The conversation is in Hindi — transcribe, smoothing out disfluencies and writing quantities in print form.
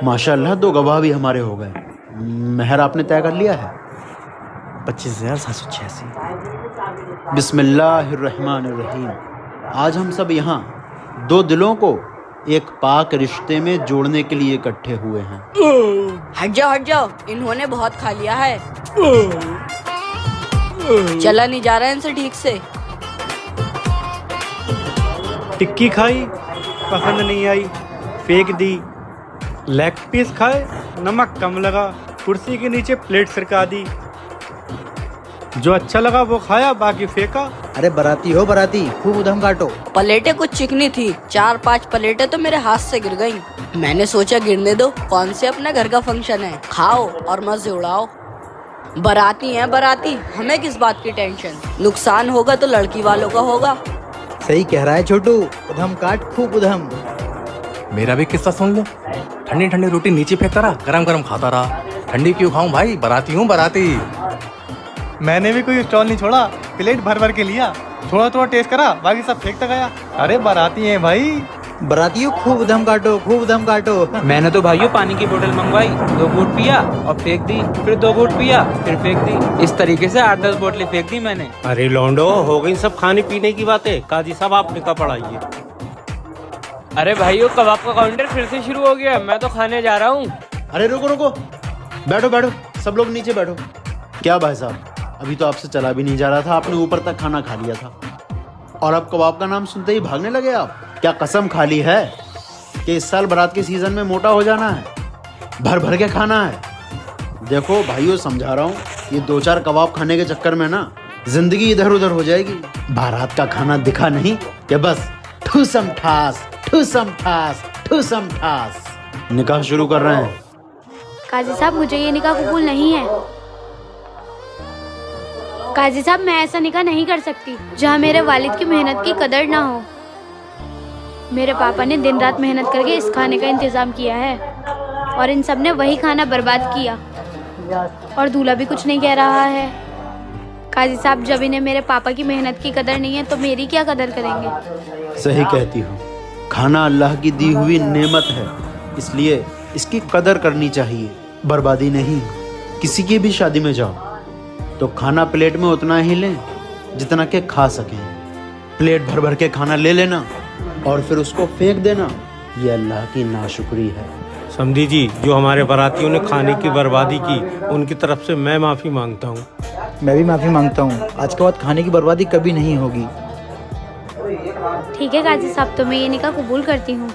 माशाल्लाह 2 गवाह भी हमारे हो गए। मेहर आपने तय कर लिया है? 25,786। बिस्मिल्लाहिर्रहमानिर्रहीम। आज हम सब यहाँ 2 दिलों को एक पाक रिश्ते में जोड़ने के लिए इकट्ठे हुए हैं। हट जाओ, इन्होंने बहुत खा लिया है। चला नहीं जा रहा है इनसे ठीक से। टिक्की खाई, पसंद नहीं आई, फेंक दी। लेग पीस खाए, नमक कम लगा, कुर्सी के नीचे प्लेट सरका दी। जो अच्छा लगा वो खाया, बाकी फेंका। अरे बराती हो बराती, खूब उधम काटो। प्लेटें कुछ चिकनी थी, 4-5 प्लेटें तो मेरे हाथ से गिर गईं। मैंने सोचा गिरने दो, कौन से अपने घर का फंक्शन है, खाओ और मजे उड़ाओ। बराती हैं बराती, हमें किस बात की टेंशन। नुकसान होगा तो लड़की वालों का होगा। सही कह रहा है छोटू, उधम काट खूब उधम। मेरा भी किस्सा सुन लो। ठंडी ठंडी रोटी नीचे फेंकता रहा, गरम गरम खाता रहा। ठंडी क्यों खाऊं भाई, बराती हूँ बराती। मैंने भी कोई स्टॉल नहीं छोड़ा, प्लेट भर भर के लिया। थोड़ा टेस्ट करा, बाकी सब फेंकता गया। अरे बराती हैं भाई। बरातियों खूब उधम काटो, खूब उधम काटो। मैंने तो भाइयों पानी की बोतल मंगवाई, 2 घूंट पिया और फेंक दी, फिर 2 घूंट पिया फिर फेंक दी। इस तरीके से 8-10 बोतलें फेंक दी मैंने। अरे लौंडो, हो गई सब खाने पीने की बातें। काजी साहब आप निकाह पढ़ाइए। अरे भाइयों, कबाब का काउंटर फिर से शुरू हो गया, मैं तो खाने जा रहा हूँ। अरे रुको, बैठो, सब लोग नीचे बैठो। क्या भाई साहब, अभी तो आपसे चला भी नहीं जा रहा था, आपने ऊपर तक खाना खा लिया था और अब कबाब का नाम सुनते ही भागने लगे आप। क्या कसम खा ली है कि इस साल बारात के सीजन में मोटा हो जाना है, भर भर के खाना है? देखो भाइयों, समझा रहा हूँ, ये 2-4 कबाब खाने के चक्कर में ना जिंदगी इधर उधर हो जाएगी। बारात का खाना दिखा नहीं कि बस ठूसम ठास। निकाह शुरू कर रहे हैं। काजी साहब, मुझे ये निकाह कबूल नहीं है। काजी साहब, मैं ऐसा निकाह नहीं कर सकती जहाँ मेरे वालिद की मेहनत की कदर ना हो। मेरे पापा ने दिन रात मेहनत करके इस खाने का इंतजाम किया है और इन सब ने वही खाना बर्बाद किया और दूल्हा भी कुछ नहीं कह रहा है। काजी साहब, जब इन्हें मेरे पापा की मेहनत की कदर नहीं है तो मेरी क्या कदर करेंगे? सही कहती हो, खाना अल्लाह की दी हुई नेमत है, इसलिए इसकी कदर करनी चाहिए, बर्बादी नहीं। किसी की भी शादी में जाओ तो खाना प्लेट में उतना ही लें जितना के खा सकें। प्लेट भर भर के खाना ले लेना और फिर उसको फेंक देना, ये अल्लाह की नाशुक्री है। समझी जी, जो हमारे बारातियों ने खाने की बर्बादी की, उनकी तरफ से मैं माफ़ी मांगता हूँ। मैं भी माफी मांगता हूँ, आज के बाद खाने की बर्बादी कभी नहीं होगी। ठीक है काजी साहब, तो मैं ये निकाह कबूल करती हूँ।